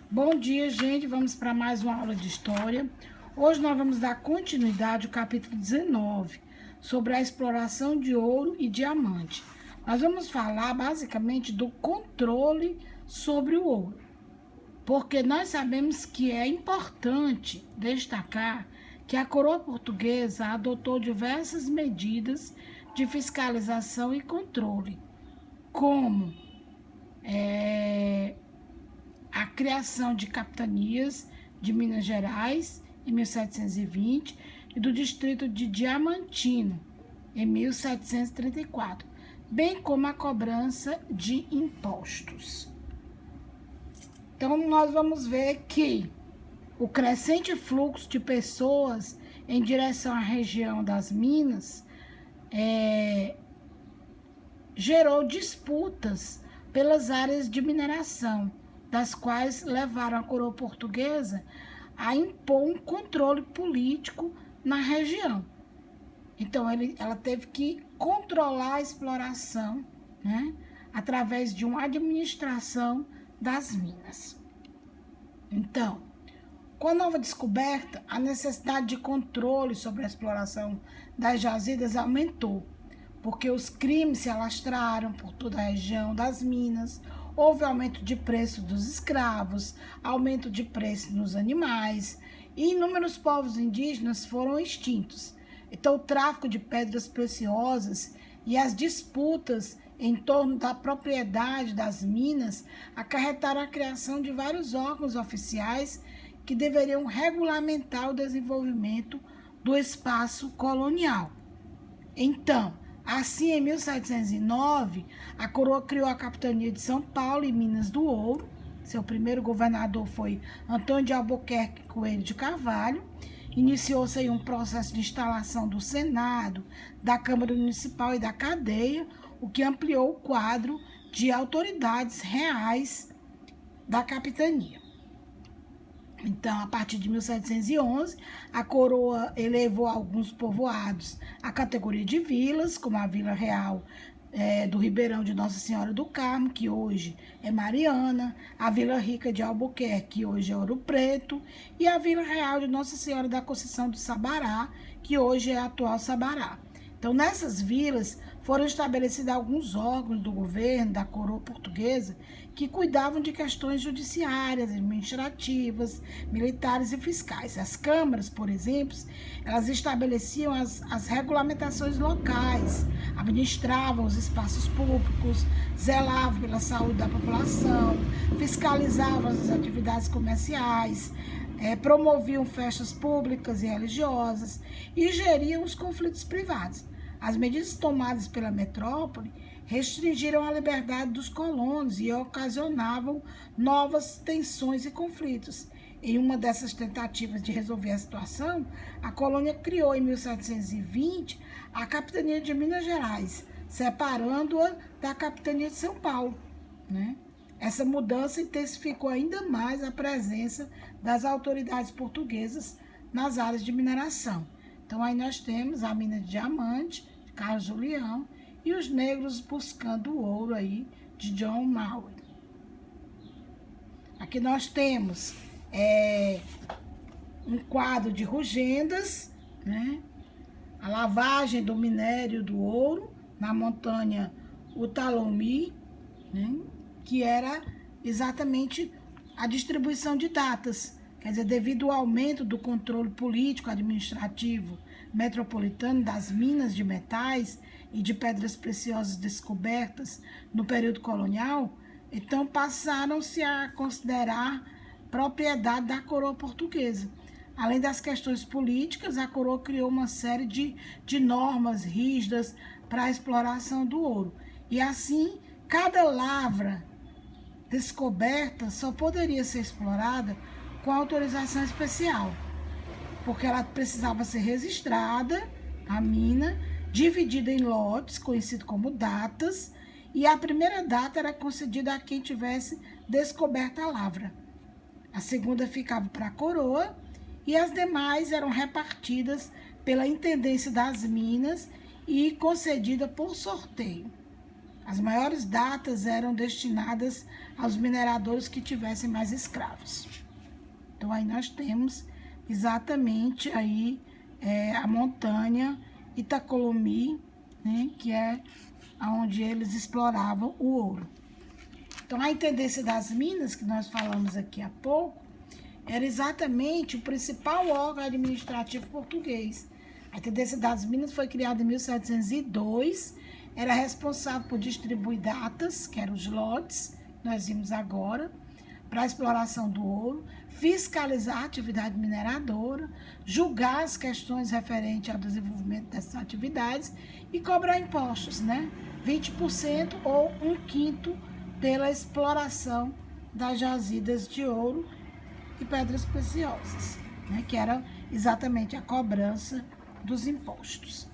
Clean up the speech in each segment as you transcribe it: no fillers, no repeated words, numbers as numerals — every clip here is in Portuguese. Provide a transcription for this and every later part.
Bom dia, gente. Vamos para mais uma aula de história. Hoje nós vamos dar continuidade ao capítulo 19, sobre a exploração de ouro e diamante. Nós vamos falar basicamente do controle sobre o ouro, porque nós sabemos que é importante destacar que a coroa portuguesa adotou diversas medidas de fiscalização e controle, como a criação de capitanias de Minas Gerais em 1720 e do distrito de Diamantino em 1734, bem como a cobrança de impostos. Então, nós vamos ver que o crescente fluxo de pessoas em direção à região das minas gerou disputas pelas áreas de mineração, das quais levaram a coroa portuguesa a impor um controle político na região. Então, ela teve que controlar a exploração, né, através de uma administração das minas. Então, com a nova descoberta, a necessidade de controle sobre a exploração das jazidas aumentou, porque os crimes se alastraram por toda a região das minas. Houve aumento de preço dos escravos, aumento de preço nos animais, e inúmeros povos indígenas foram extintos. Então, o tráfico de pedras preciosas e as disputas em torno da propriedade das minas acarretaram a criação de vários órgãos oficiais que deveriam regulamentar o desenvolvimento do espaço colonial. Então, assim, em 1709, a coroa criou a capitania de São Paulo e Minas do Ouro. Seu primeiro governador foi Antônio de Albuquerque Coelho de Carvalho. Iniciou-se aí um processo de instalação do Senado, da Câmara Municipal e da Cadeia, o que ampliou o quadro de autoridades reais da capitania. Então, a partir de 1711, a coroa elevou alguns povoados à categoria de vilas, como a Vila Real do Ribeirão de Nossa Senhora do Carmo, que hoje é Mariana, a Vila Rica de Albuquerque, que hoje é Ouro Preto, e a Vila Real de Nossa Senhora da Conceição do Sabará, que hoje é a atual Sabará. Então, nessas vilas foram estabelecidos alguns órgãos do governo, da coroa portuguesa, que cuidavam de questões judiciárias, administrativas, militares e fiscais. As câmaras, por exemplo, elas estabeleciam as regulamentações locais, administravam os espaços públicos, zelavam pela saúde da população, fiscalizavam as atividades comerciais, promoviam festas públicas e religiosas e geriam os conflitos privados. As medidas tomadas pela metrópole restringiram a liberdade dos colonos e ocasionavam novas tensões e conflitos. Em uma dessas tentativas de resolver a situação, a colônia criou em 1720 a capitania de Minas Gerais, separando-a da capitania de São Paulo, né? Essa mudança intensificou ainda mais a presença das autoridades portuguesas nas áreas de mineração. Então, aí nós temos a mina de diamante, de Carlos Julião, e os negros buscando o ouro aí, de John Maury. Aqui nós temos um quadro de rugendas, né? A lavagem do minério do ouro na montanha Utalomi, né? Que era exatamente a distribuição de datas. Quer dizer, devido ao aumento do controle político, administrativo, metropolitano das minas de metais e de pedras preciosas descobertas no período colonial, então passaram-se a considerar propriedade da coroa portuguesa. Além das questões políticas, a coroa criou uma série de normas rígidas para a exploração do ouro. E assim, cada lavra descoberta só poderia ser explorada com autorização especial, porque ela precisava ser registrada, a mina, dividida em lotes, conhecido como datas, e a primeira data era concedida a quem tivesse descoberto a lavra. A segunda ficava para a coroa e as demais eram repartidas pela Intendência das Minas e concedida por sorteio. As maiores datas eram destinadas aos mineradores que tivessem mais escravos. Então, aí nós temos exatamente aí a montanha Itacolomi, né, que é onde eles exploravam o ouro. Então, a Intendência das Minas, que nós falamos aqui há pouco, era exatamente o principal órgão administrativo português. A Intendência das Minas foi criada em 1702, era responsável por distribuir datas, que eram os lotes, que nós vimos agora, para a exploração do ouro, fiscalizar a atividade mineradora, julgar as questões referentes ao desenvolvimento dessas atividades e cobrar impostos, né? 20% ou 1/5 pela exploração das jazidas de ouro e pedras preciosas, né? Que era exatamente a cobrança dos impostos.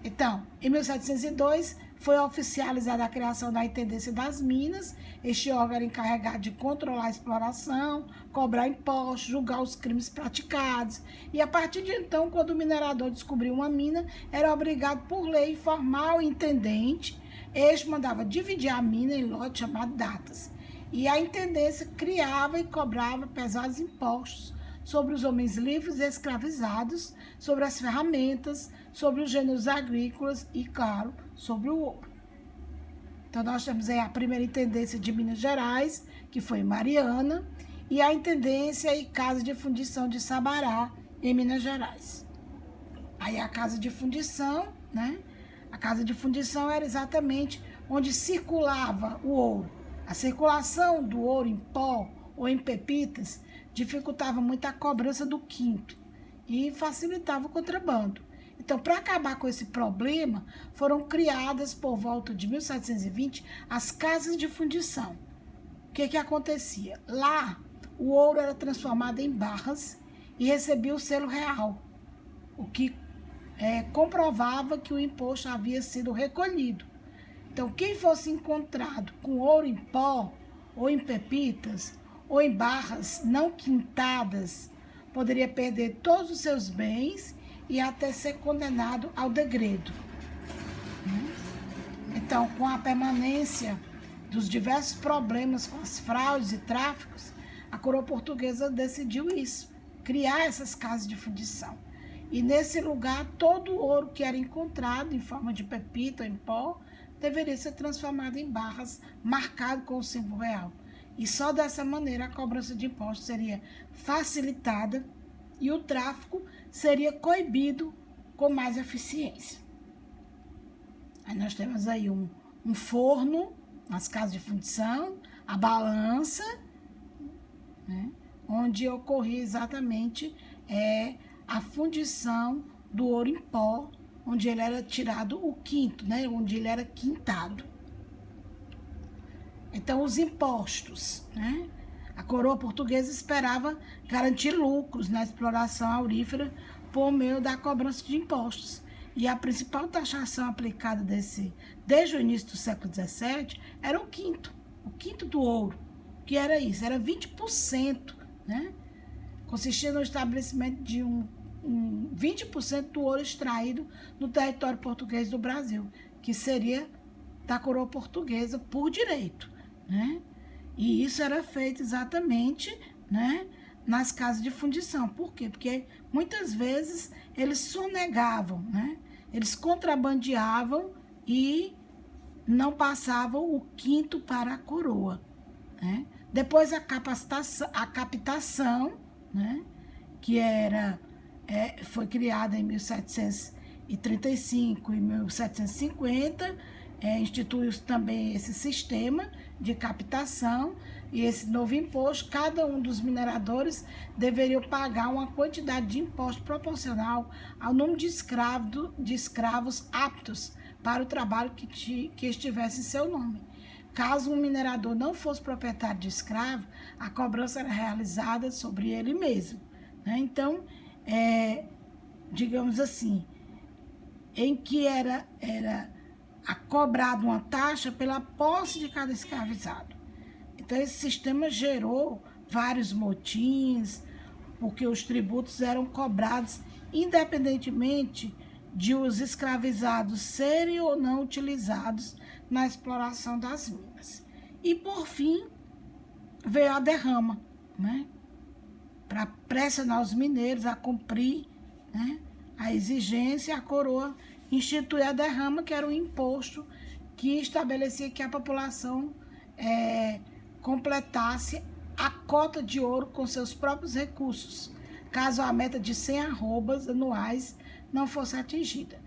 Então, em 1702, foi oficializada a criação da Intendência das Minas. Este órgão era encarregado de controlar a exploração, cobrar impostos, julgar os crimes praticados. E a partir de então, quando o minerador descobriu uma mina, era obrigado por lei informar o intendente. Este mandava dividir a mina em lotes chamados datas. E a intendência criava e cobrava pesados impostos sobre os homens livres e escravizados, sobre as ferramentas, sobre os gêneros agrícolas e, claro, sobre o ouro. Então, nós temos aí a primeira intendência de Minas Gerais, que foi em Mariana, e a intendência e casa de fundição de Sabará, em Minas Gerais. Aí a casa de fundição, né? A casa de fundição era exatamente onde circulava o ouro. A circulação do ouro em pó ou em pepitas dificultava muito a cobrança do quinto e facilitava o contrabando. Então, para acabar com esse problema, foram criadas por volta de 1720 as casas de fundição. O que acontecia? Lá, o ouro era transformado em barras e recebia o selo real, o que comprovava que o imposto havia sido recolhido. Então, quem fosse encontrado com ouro em pó, ou em pepitas, ou em barras não quintadas, poderia perder todos os seus bens e até ser condenado ao degredo. Então, com a permanência dos diversos problemas com as fraudes e tráficos, a coroa portuguesa decidiu isso, criar essas casas de fundição. E nesse lugar, todo o ouro que era encontrado em forma de pepita ou em pó deveria ser transformado em barras, marcado com o símbolo real. E só dessa maneira a cobrança de impostos seria facilitada e o tráfico seria coibido com mais eficiência. Aí nós temos aí um forno nas casas de fundição, a balança, né, onde ocorria exatamente a fundição do ouro em pó, onde ele era tirado o quinto, né, onde ele era quintado. Então, os impostos, né? A coroa portuguesa esperava garantir lucros na exploração aurífera por meio da cobrança de impostos. E a principal taxação aplicada desde o início do século XVII era o quinto do ouro. Que era isso? Era 20%, né? Consistia no estabelecimento de 20% do ouro extraído no território português do Brasil, que seria da coroa portuguesa por direito, né? E isso era feito exatamente, né, nas casas de fundição. Por quê? Porque muitas vezes eles sonegavam, né? Eles contrabandeavam e não passavam o quinto para a coroa, né? Depois a captação, né, que foi criada em 1735 e 1750, instituiu-se também esse sistema de captação e esse novo imposto. Cada um dos mineradores deveria pagar uma quantidade de imposto proporcional ao número de escravos aptos para o trabalho que estivesse em seu nome. Caso um minerador não fosse proprietário de escravo, a cobrança era realizada sobre ele mesmo, né? Então, digamos assim, em que era cobrada uma taxa pela posse de cada escravizado. Então, esse sistema gerou vários motins, porque os tributos eram cobrados independentemente de os escravizados serem ou não utilizados na exploração das minas. E, por fim, veio a derrama, né? Para pressionar os mineiros a cumprir, né, a exigência, a coroa institui a derrama, que era um imposto que estabelecia que a população completasse a cota de ouro com seus próprios recursos, caso a meta de 100 arrobas anuais não fosse atingida.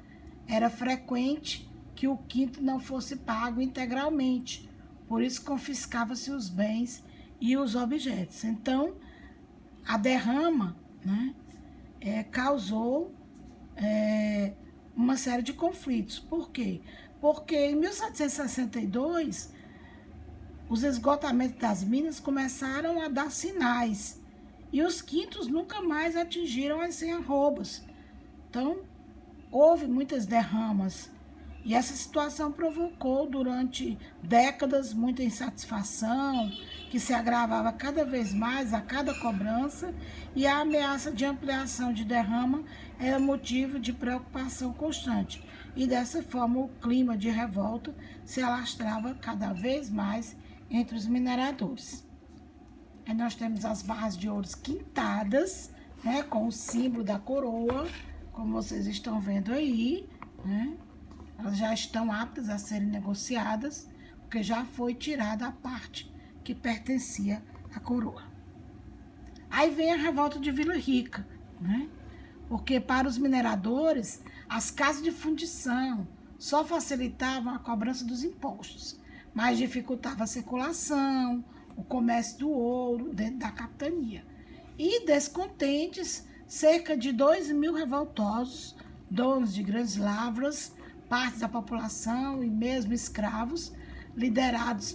Era frequente que o quinto não fosse pago integralmente, por isso confiscava-se os bens e os objetos. Então, a derrama, né, causou uma série de conflitos. Por quê? Porque em 1762, os esgotamentos das minas começaram a dar sinais e os quintos nunca mais atingiram as 100 arrobas. Então, houve muitas derramas e essa situação provocou durante décadas muita insatisfação, que se agravava cada vez mais a cada cobrança, e a ameaça de ampliação de derrama era motivo de preocupação constante. E dessa forma o clima de revolta se alastrava cada vez mais entre os mineradores. Aí nós temos as barras de ouro quintadas, né, com o símbolo da coroa, como vocês estão vendo aí, né? Elas já estão aptas a serem negociadas, porque já foi tirada a parte que pertencia à coroa. Aí vem a revolta de Vila Rica, né? Porque para os mineradores, as casas de fundição só facilitavam a cobrança dos impostos, mas dificultava a circulação, o comércio do ouro dentro da capitania. E descontentes, cerca de 2.000 revoltosos, donos de grandes lavras, parte da população e mesmo escravos, liderados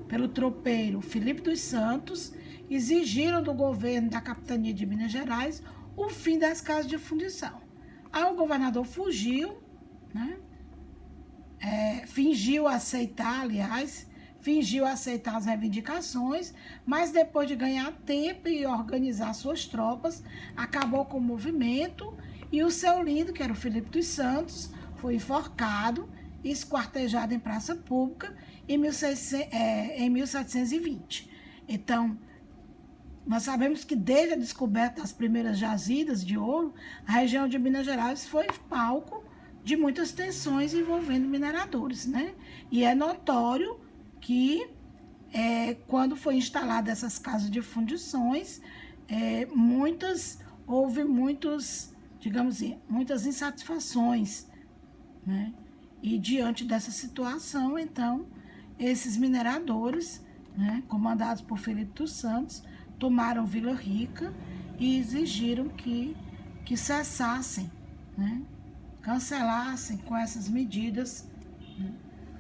pelo tropeiro Filipe dos Santos, exigiram do governo da capitania de Minas Gerais o fim das casas de fundição. Aí o governador fugiu, né? Fingiu aceitar as reivindicações, mas depois de ganhar tempo e organizar suas tropas, acabou com o movimento e o seu lindo, que era o Filipe dos Santos, foi enforcado e esquartejado em praça pública em 1720. Então, nós sabemos que desde a descoberta das primeiras jazidas de ouro, a região de Minas Gerais foi palco de muitas tensões envolvendo mineradores, né? E é notório que quando foi instalada essas casas de fundições, houve muitas insatisfações, né? E diante dessa situação, então, esses mineradores, né, comandados por Filipe dos Santos, tomaram Vila Rica e exigiram que cessassem, né, cancelassem com essas medidas, né?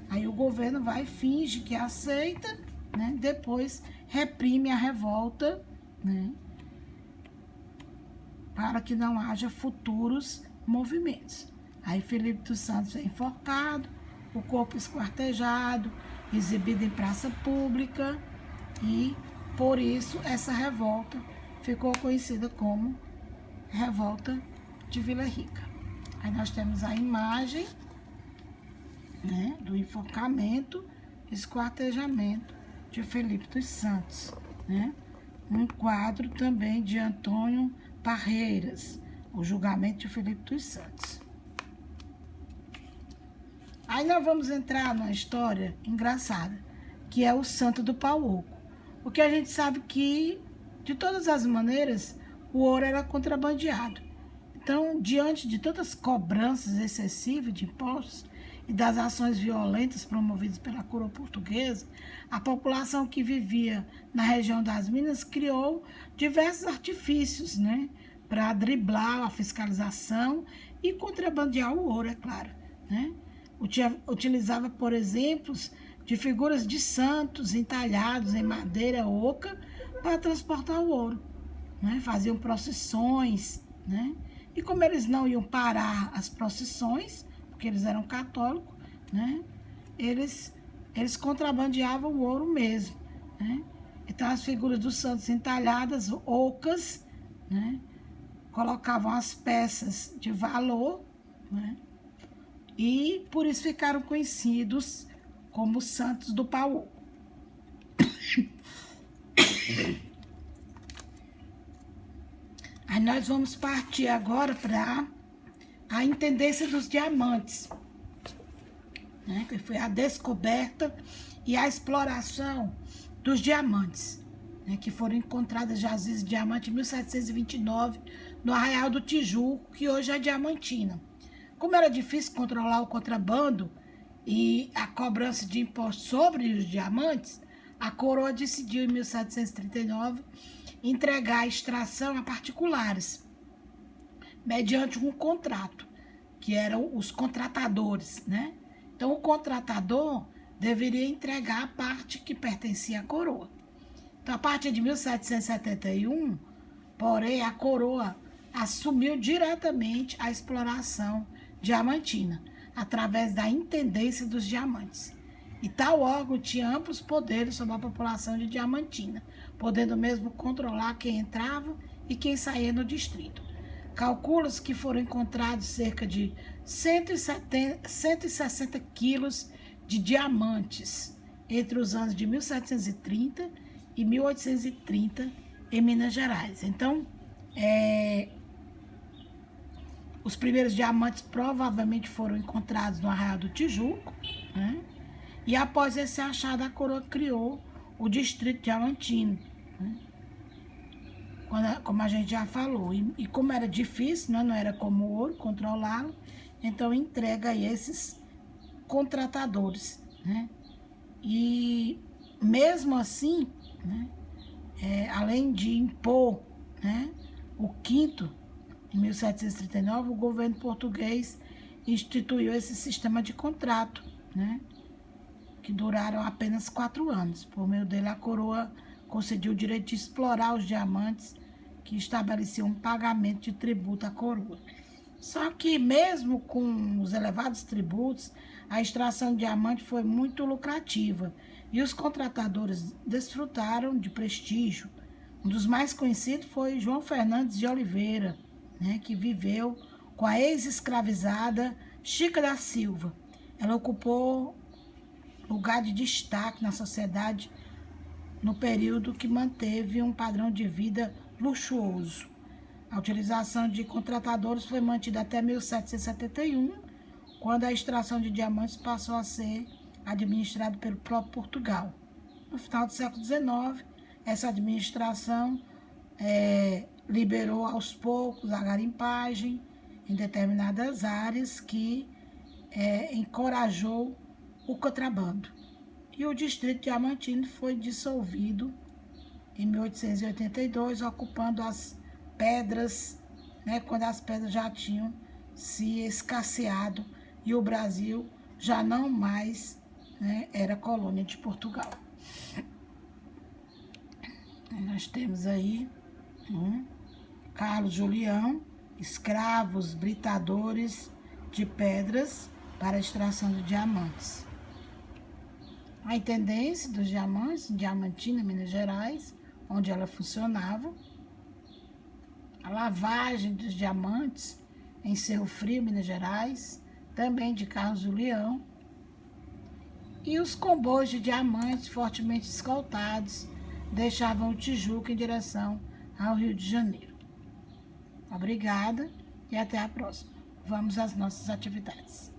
Aí o governo vai e finge que aceita, né, depois reprime a revolta, né, para que não haja futuros movimentos. Aí Filipe dos Santos é enforcado, o corpo esquartejado, exibido em praça pública, e por isso essa revolta ficou conhecida como Revolta de Vila Rica. Aí nós temos a imagem, né, do enforcamento, esquartejamento de Filipe dos Santos, né? Um quadro também de Antônio Parreiras, o julgamento de Filipe dos Santos. Aí nós vamos entrar numa história engraçada, que é o Santo do Pau Oco. Porque a gente sabe que, de todas as maneiras, o ouro era contrabandeado. Então, diante de tantas cobranças excessivas de impostos e das ações violentas promovidas pela coroa portuguesa, a população que vivia na região das minas criou diversos artifícios, né, para driblar a fiscalização e contrabandear o ouro, é claro, né? Utilizava, por exemplo, de figuras de santos entalhados em madeira oca para transportar o ouro, né? Faziam procissões, né? E como eles não iam parar as procissões, porque eles eram católicos, né, eles contrabandeavam o ouro mesmo, né? Então as figuras dos santos entalhadas, ocas, né, colocavam as peças de valor, né, e por isso ficaram conhecidos como Santos do Paú. Aí nós vamos partir agora para a intendência dos diamantes, né? Que foi a descoberta e a exploração dos diamantes, né? Que foram encontradas jazizes de diamante em 1729 no Arraial do Tijuco, que hoje é Diamantina. Como era difícil controlar o contrabando e a cobrança de impostos sobre os diamantes, a coroa decidiu em 1739 entregar a extração a particulares, mediante um contrato, que eram os contratadores, né? Então, o contratador deveria entregar a parte que pertencia à coroa. Então, a partir de 1771, porém, a coroa assumiu diretamente a exploração diamantina, através da Intendência dos Diamantes. E tal órgão tinha amplos poderes sobre a população de Diamantina, podendo mesmo controlar quem entrava e quem saía no distrito. Calcula-se que foram encontrados cerca de 160 quilos de diamantes entre os anos de 1730 e 1830 em Minas Gerais. Então, os primeiros diamantes provavelmente foram encontrados no Arraial do Tijuco, né? E após esse achado, a coroa criou o distrito diamantino, né? Como a gente já falou. E como era difícil, né? Não era como o ouro, controlá-lo, então entrega a esses contratadores, né? E mesmo assim, né? Além de impor, né? O quinto, em 1739, o governo português instituiu esse sistema de contrato, né? Que duraram apenas 4 anos. Por meio dele, a coroa concedeu o direito de explorar os diamantes, que estabeleciam um pagamento de tributo à coroa. Só que, mesmo com os elevados tributos, a extração de diamante foi muito lucrativa e os contratadores desfrutaram de prestígio. Um dos mais conhecidos foi João Fernandes de Oliveira, né, que viveu com a ex-escravizada Chica da Silva. Ela ocupou lugar de destaque na sociedade no período que manteve um padrão de vida luxuoso. A utilização de contratadores foi mantida até 1771, quando a extração de diamantes passou a ser administrada pelo próprio Portugal. No final do século XIX, essa administração liberou aos poucos a garimpagem em determinadas áreas, que encorajou o contrabando. E o distrito diamantino foi dissolvido em 1882, ocupando as pedras, né, quando as pedras já tinham se escasseado e o Brasil já não mais, né, era colônia de Portugal. Nós temos aí Carlos Julião, escravos, britadores de pedras para a extração de diamantes. A intendência dos diamantes, em Diamantina, Minas Gerais, onde ela funcionava. A lavagem dos diamantes em Cerro Frio, Minas Gerais, também de Carlos Julião. E os comboios de diamantes fortemente escoltados deixavam o Tijuca em direção ao Rio de Janeiro. Obrigada e até a próxima. Vamos às nossas atividades.